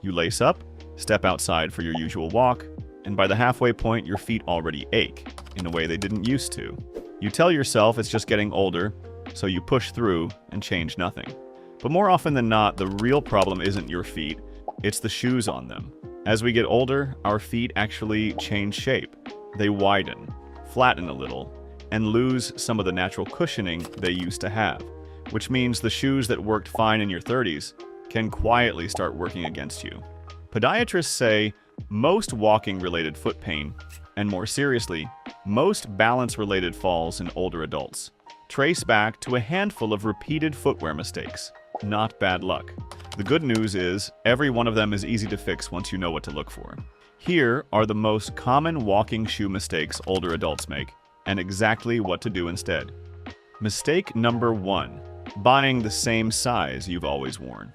You lace up, step outside for your usual walk, and by the halfway point, your feet already ache in a way they didn't used to. You tell yourself it's just getting older, so you push through and change nothing. But more often than not, the real problem isn't your feet, it's the shoes on them. As we get older, our feet actually change shape. They widen, flatten a little, and lose some of the natural cushioning they used to have, which means the shoes that worked fine in your 30s can quietly start working against you. Podiatrists say most walking-related foot pain, and more seriously, most balance-related falls in older adults, trace back to a handful of repeated footwear mistakes, not bad luck. The good news is, every one of them is easy to fix once you know what to look for. Here are the most common walking shoe mistakes older adults make, and exactly what to do instead. Mistake number 1. Buying the same size you've always worn.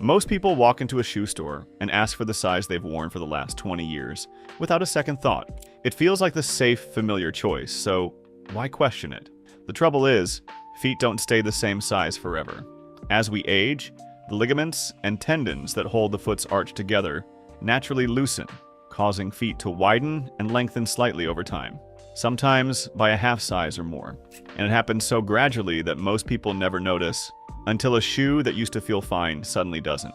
Most people walk into a shoe store and ask for the size they've worn for the last 20 years, without a second thought. It feels like the safe, familiar choice, so why question it? The trouble is, feet don't stay the same size forever. As we age, the ligaments and tendons that hold the foot's arch together naturally loosen, causing feet to widen and lengthen slightly over time, sometimes by a half size or more. And it happens so gradually that most people never notice until a shoe that used to feel fine suddenly doesn't.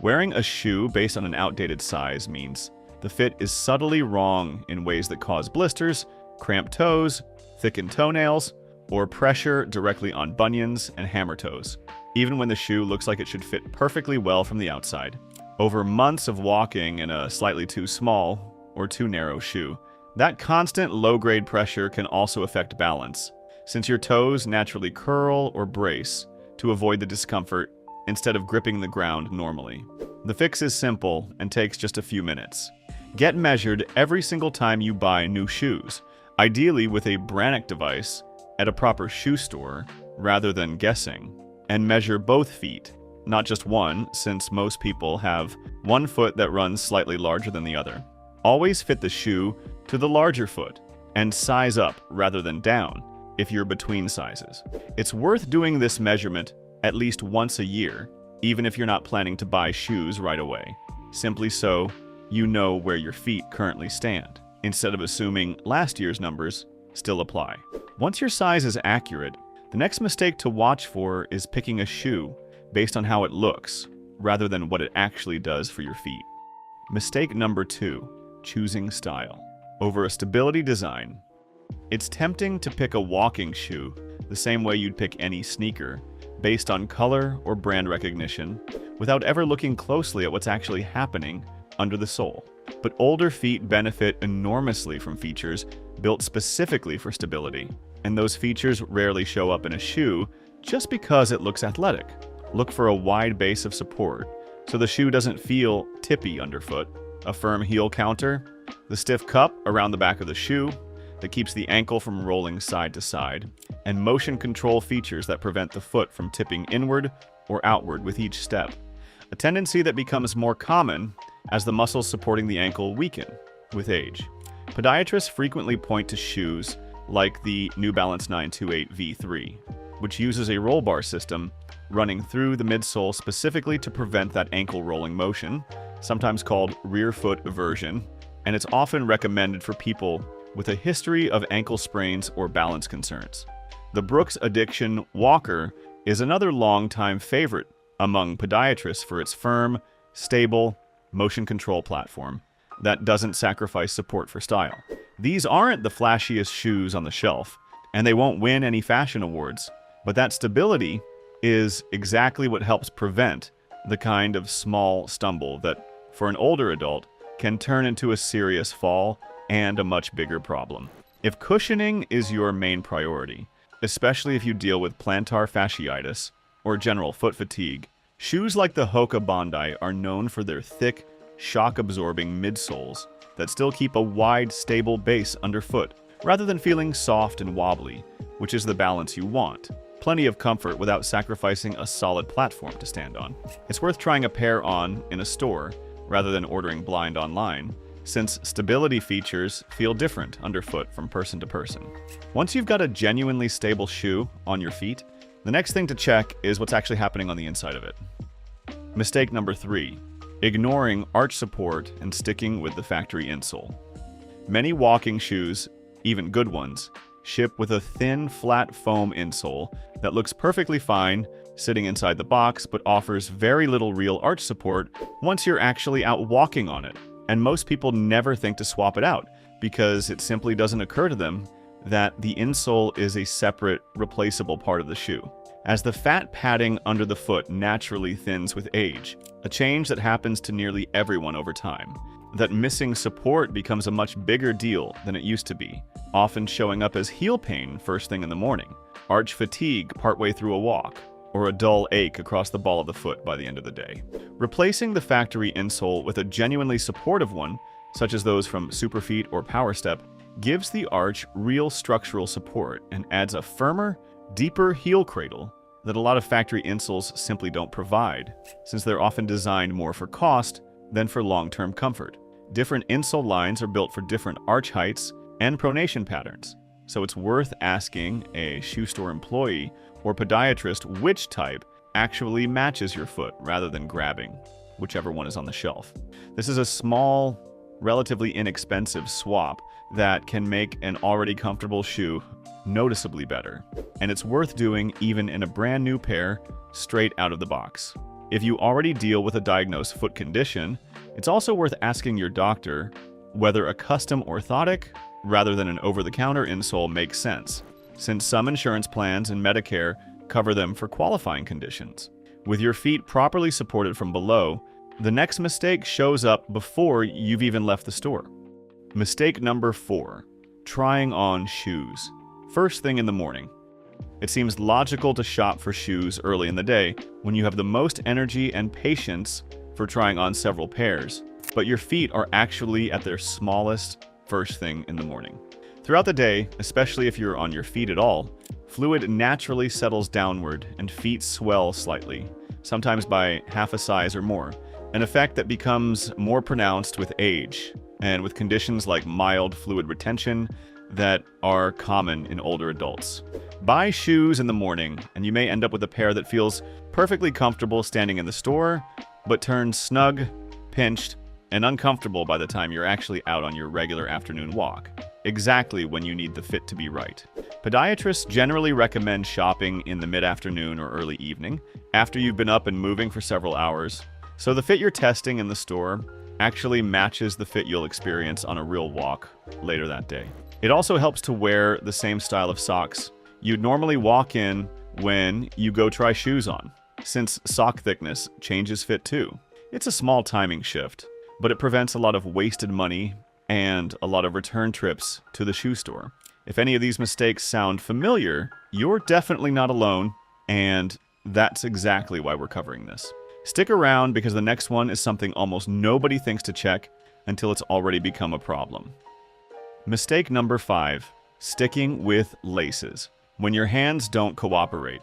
Wearing a shoe based on an outdated size means the fit is subtly wrong in ways that cause blisters, cramped toes, thickened toenails, or pressure directly on bunions and hammer toes, even when the shoe looks like it should fit perfectly well from the outside. Over months of walking in a slightly too small or too narrow shoe, that constant low-grade pressure can also affect balance, since your toes naturally curl or brace to avoid the discomfort instead of gripping the ground normally. The fix is simple and takes just a few minutes. Get measured every single time you buy new shoes, ideally with a Brannock device at a proper shoe store rather than guessing, and measure both feet, not just one, since most people have one foot that runs slightly larger than the other. Always fit the shoe to the larger foot and size up rather than down if you're between sizes. It's worth doing this measurement at least once a year, even if you're not planning to buy shoes right away, simply so you know where your feet currently stand, instead of assuming last year's numbers still apply. Once your size is accurate, the next mistake to watch for is picking a shoe based on how it looks, rather than what it actually does for your feet. Mistake number 2, choosing style over a stability design. It's tempting to pick a walking shoe the same way you'd pick any sneaker, based on color or brand recognition, without ever looking closely at what's actually happening under the sole. But older feet benefit enormously from features built specifically for stability, and those features rarely show up in a shoe just because it looks athletic. Look for a wide base of support, so the shoe doesn't feel tippy underfoot, a firm heel counter, the stiff cup around the back of the shoe that keeps the ankle from rolling side to side, and motion control features that prevent the foot from tipping inward or outward with each step, a tendency that becomes more common as the muscles supporting the ankle weaken with age. Podiatrists frequently point to shoes like the New Balance 928 V3, which uses a roll bar system running through the midsole specifically to prevent that ankle rolling motion, sometimes called rear foot eversion, and it's often recommended for people with a history of ankle sprains or balance concerns. The Brooks Addiction Walker is another longtime favorite among podiatrists for its firm, stable, motion control platform that doesn't sacrifice support for style. These aren't the flashiest shoes on the shelf, and they won't win any fashion awards, but that stability is exactly what helps prevent the kind of small stumble that, for an older adult, can turn into a serious fall and a much bigger problem. If cushioning is your main priority, especially if you deal with plantar fasciitis or general foot fatigue, shoes like the Hoka Bondi are known for their thick, shock-absorbing midsoles that still keep a wide, stable base underfoot, rather than feeling soft and wobbly, which is the balance you want. Plenty of comfort without sacrificing a solid platform to stand on. It's worth trying a pair on in a store rather than ordering blind online, since stability features feel different underfoot from person to person. Once you've got a genuinely stable shoe on your feet, the next thing to check is what's actually happening on the inside of it. Mistake number 3, ignoring arch support and sticking with the factory insole. Many walking shoes, even good ones, ship with a thin, flat foam insole that looks perfectly fine sitting inside the box but offers very little real arch support once you're actually out walking on it. And most people never think to swap it out because it simply doesn't occur to them that the insole is a separate, replaceable part of the shoe. As the fat padding under the foot naturally thins with age, a change that happens to nearly everyone over time, that missing support becomes a much bigger deal than it used to be, often showing up as heel pain first thing in the morning, arch fatigue partway through a walk, or a dull ache across the ball of the foot by the end of the day. Replacing the factory insole with a genuinely supportive one, such as those from Superfeet or PowerStep, gives the arch real structural support and adds a firmer, deeper heel cradle that a lot of factory insoles simply don't provide, since they're often designed more for cost than for long-term comfort. Different insole lines are built for different arch heights and pronation patterns, so it's worth asking a shoe store employee or podiatrist which type actually matches your foot rather than grabbing whichever one is on the shelf. This is a small, relatively inexpensive swap that can make an already comfortable shoe noticeably better, and it's worth doing even in a brand new pair straight out of the box. If you already deal with a diagnosed foot condition, it's also worth asking your doctor whether a custom orthotic rather than an over-the-counter insole makes sense, since some insurance plans and Medicare cover them for qualifying conditions. With your feet properly supported from below, the next mistake shows up before you've even left the store. Mistake number 4, trying on shoes. First thing in the morning. It seems logical to shop for shoes early in the day when you have the most energy and patience for trying on several pairs, but your feet are actually at their smallest first thing in the morning. Throughout the day, especially if you're on your feet at all, fluid naturally settles downward and feet swell slightly, sometimes by half a size or more, an effect that becomes more pronounced with age and with conditions like mild fluid retention that are common in older adults. Buy shoes in the morning, and you may end up with a pair that feels perfectly comfortable standing in the store, but turns snug, pinched, and uncomfortable by the time you're actually out on your regular afternoon walk, exactly when you need the fit to be right. Podiatrists generally recommend shopping in the mid-afternoon or early evening, after you've been up and moving for several hours, so the fit you're testing in the store actually matches the fit you'll experience on a real walk later that day. It also helps to wear the same style of socks you'd normally walk in when you go try shoes on, since sock thickness changes fit too. It's a small timing shift, but it prevents a lot of wasted money and a lot of return trips to the shoe store. If any of these mistakes sound familiar, you're definitely not alone, and that's exactly why we're covering this. Stick around because the next one is something almost nobody thinks to check until it's already become a problem. Mistake number 5, sticking with laces when your hands don't cooperate.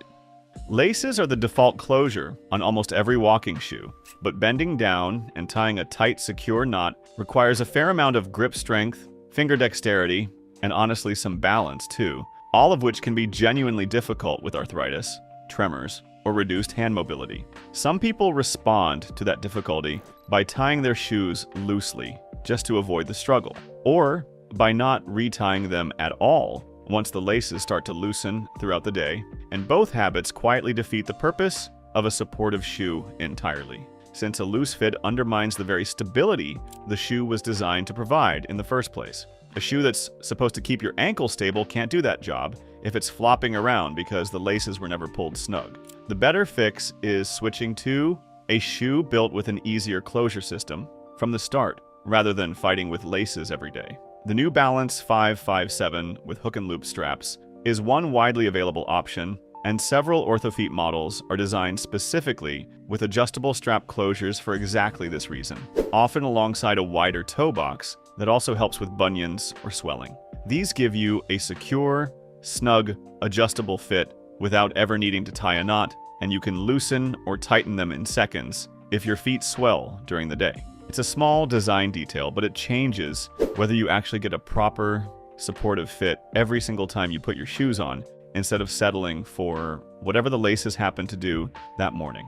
Laces are the default closure on almost every walking shoe, but bending down and tying a tight, secure knot requires a fair amount of grip strength, finger dexterity, and honestly some balance too, all of which can be genuinely difficult with arthritis, tremors, or reduced hand mobility. Some people respond to that difficulty by tying their shoes loosely just to avoid the struggle, or by not retying them at all once the laces start to loosen throughout the day, and both habits quietly defeat the purpose of a supportive shoe entirely, since a loose fit undermines the very stability the shoe was designed to provide in the first place. A shoe that's supposed to keep your ankle stable can't do that job if it's flopping around because the laces were never pulled snug. The better fix is switching to a shoe built with an easier closure system from the start, rather than fighting with laces every day. The New Balance 557 with hook and loop straps is one widely available option, and several Orthofeet models are designed specifically with adjustable strap closures for exactly this reason, often alongside a wider toe box that also helps with bunions or swelling. These give you a secure, snug, adjustable fit without ever needing to tie a knot, and you can loosen or tighten them in seconds if your feet swell during the day. It's a small design detail, but it changes whether you actually get a proper, supportive fit every single time you put your shoes on, instead of settling for whatever the laces happen to do that morning.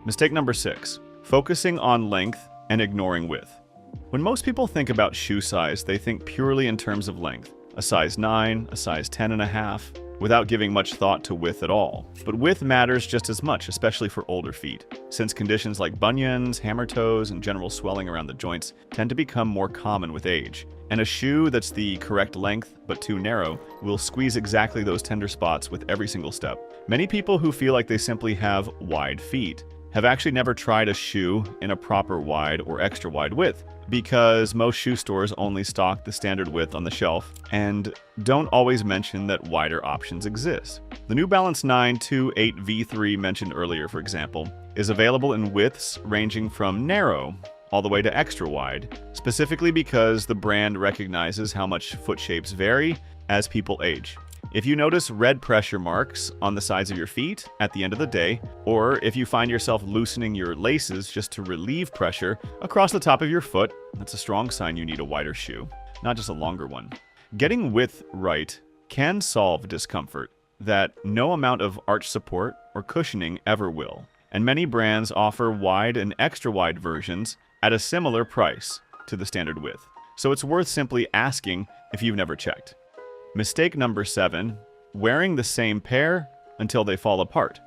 Mistake number 6, focusing on length and ignoring width. When most people think about shoe size, they think purely in terms of length. A size 9, a size 10.5, without giving much thought to width at all. But width matters just as much, especially for older feet, since conditions like bunions, hammer toes, and general swelling around the joints tend to become more common with age. And a shoe that's the correct length but too narrow will squeeze exactly those tender spots with every single step. Many people who feel like they simply have wide feet have actually never tried a shoe in a proper wide or extra wide width, because most shoe stores only stock the standard width on the shelf and don't always mention that wider options exist. The New Balance 928 V3 mentioned earlier, for example, is available in widths ranging from narrow all the way to extra wide, specifically because the brand recognizes how much foot shapes vary as people age. If you notice red pressure marks on the sides of your feet at the end of the day, or if you find yourself loosening your laces just to relieve pressure across the top of your foot, that's a strong sign you need a wider shoe, not just a longer one. Getting width right can solve discomfort that no amount of arch support or cushioning ever will, and many brands offer wide and extra wide versions at a similar price to the standard width, so it's worth simply asking if you've never checked. Mistake number 7, wearing the same pair until they fall apart.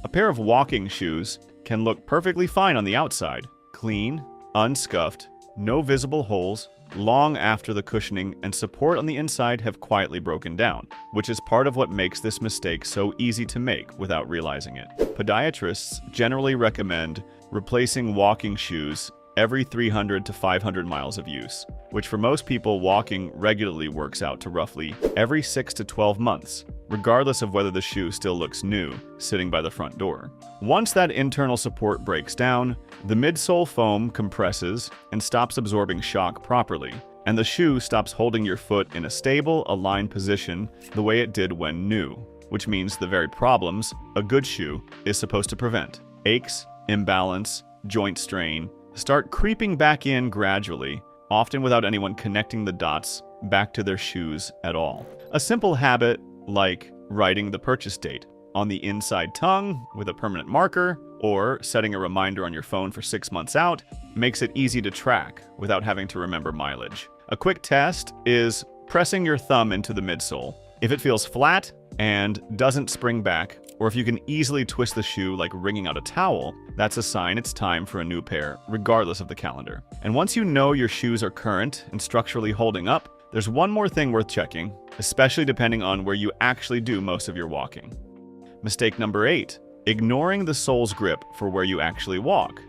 A pair of walking shoes can look perfectly fine on the outside, clean, unscuffed, no visible holes, long after the cushioning and support on the inside have quietly broken down, which is part of what makes this mistake so easy to make without realizing it. Podiatrists generally recommend replacing walking shoes every 300 to 500 miles of use, which for most people walking regularly works out to roughly every 6 to 12 months, regardless of whether the shoe still looks new sitting by the front door. Once that internal support breaks down, the midsole foam compresses and stops absorbing shock properly, and the shoe stops holding your foot in a stable, aligned position the way it did when new, which means the very problems a good shoe is supposed to prevent: aches, imbalance, joint strain, start creeping back in gradually, often without anyone connecting the dots back to their shoes at all. A simple habit like writing the purchase date on the inside tongue with a permanent marker, or setting a reminder on your phone for 6 months out, makes it easy to track without having to remember mileage. A quick test is pressing your thumb into the midsole. If it feels flat and doesn't spring back, or if you can easily twist the shoe like wringing out a towel, that's a sign it's time for a new pair, regardless of the calendar. And once you know your shoes are current and structurally holding up, there's one more thing worth checking, especially depending on where you actually do most of your walking. Mistake number 8, ignoring the sole's grip for where you actually walk.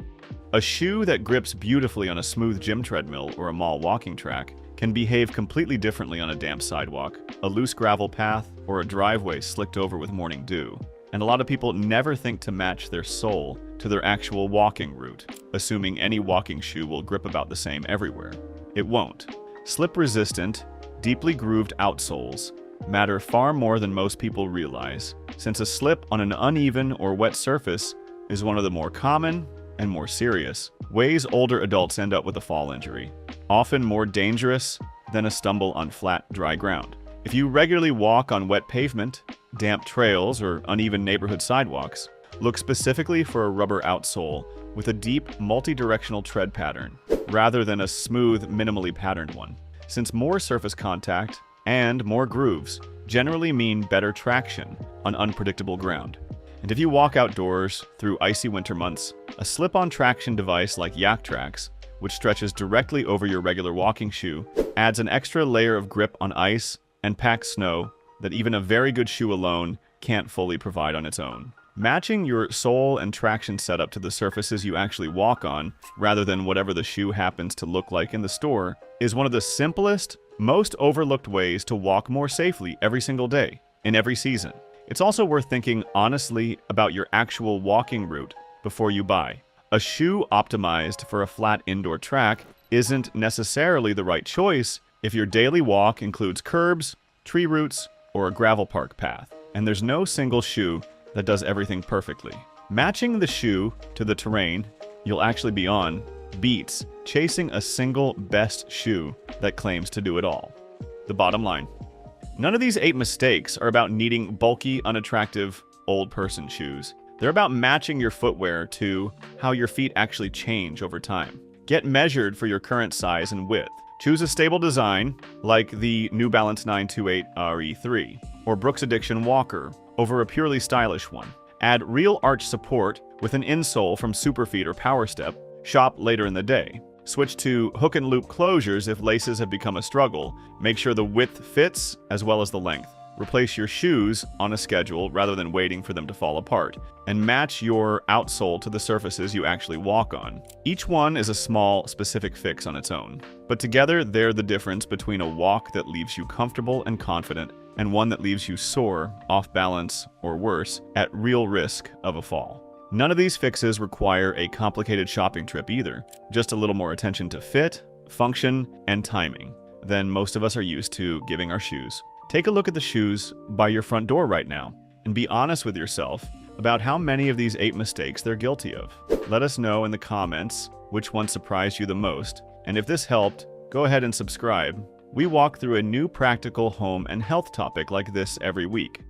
A shoe that grips beautifully on a smooth gym treadmill or a mall walking track can behave completely differently on a damp sidewalk, a loose gravel path, or a driveway slicked over with morning dew. And a lot of people never think to match their sole to their actual walking route, assuming any walking shoe will grip about the same everywhere. It won't. Slip-resistant, deeply grooved outsoles matter far more than most people realize, since a slip on an uneven or wet surface is one of the more common and more serious ways older adults end up with a fall injury, often more dangerous than a stumble on flat, dry ground. If you regularly walk on wet pavement, damp trails, or uneven neighborhood sidewalks, look specifically for a rubber outsole with a deep, multi-directional tread pattern, rather than a smooth, minimally patterned one, since more surface contact and more grooves generally mean better traction on unpredictable ground. And if you walk outdoors through icy winter months, a slip-on traction device like Yaktrax, which stretches directly over your regular walking shoe, adds an extra layer of grip on ice and packed snow that even a very good shoe alone can't fully provide on its own. Matching your sole and traction setup to the surfaces you actually walk on, rather than whatever the shoe happens to look like in the store, is one of the simplest, most overlooked ways to walk more safely every single day, in every season. It's also worth thinking honestly about your actual walking route before you buy. A shoe optimized for a flat indoor track isn't necessarily the right choice if your daily walk includes curbs, tree roots, or a gravel park path, and there's no single shoe that does everything perfectly. Matching the shoe to the terrain you'll actually be on beats chasing a single best shoe that claims to do it all. The bottom line: none of these 8 mistakes are about needing bulky, unattractive, old person shoes. They're about matching your footwear to how your feet actually change over time. Get measured for your current size and width. Choose a stable design, like the New Balance 928 RE3 or Brooks Addiction Walker, over a purely stylish one. Add real arch support with an insole from Superfeet or Powerstep. Shop later in the day. Switch to hook and loop closures if laces have become a struggle. Make sure the width fits as well as the length. Replace your shoes on a schedule rather than waiting for them to fall apart. And match your outsole to the surfaces you actually walk on. Each one is a small, specific fix on its own. But together, they're the difference between a walk that leaves you comfortable and confident and one that leaves you sore, off balance, or worse, at real risk of a fall. None of these fixes require a complicated shopping trip either, just a little more attention to fit, function, and timing than most of us are used to giving our shoes. Take a look at the shoes by your front door right now, and be honest with yourself about how many of these 8 mistakes they're guilty of. Let us know in the comments which one surprised you the most, and if this helped, go ahead and subscribe. We walk through a new practical home and health topic like this every week.